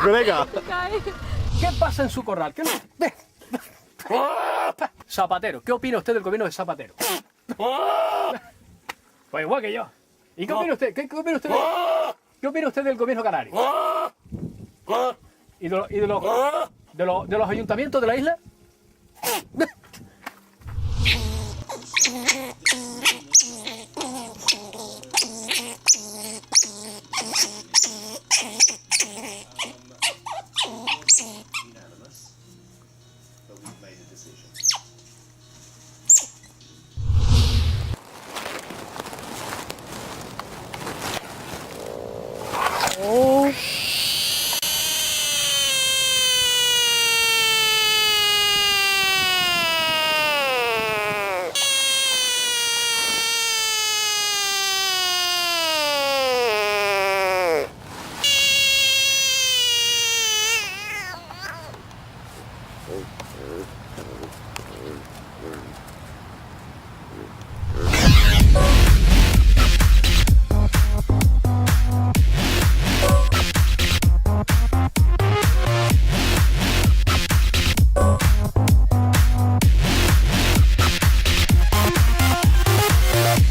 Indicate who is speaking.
Speaker 1: Colega.
Speaker 2: Cae.
Speaker 3: ¿Qué pasa en su corral? ¿Qué ve? Zapatero, ¿qué opina usted del gobierno de Zapatero? Pues igual que yo. ¿Y qué opina usted? ¿Qué opina usted? ¿Qué opina usted del gobierno canario? ¿Y de los ayuntamientos de la isla?
Speaker 1: Oh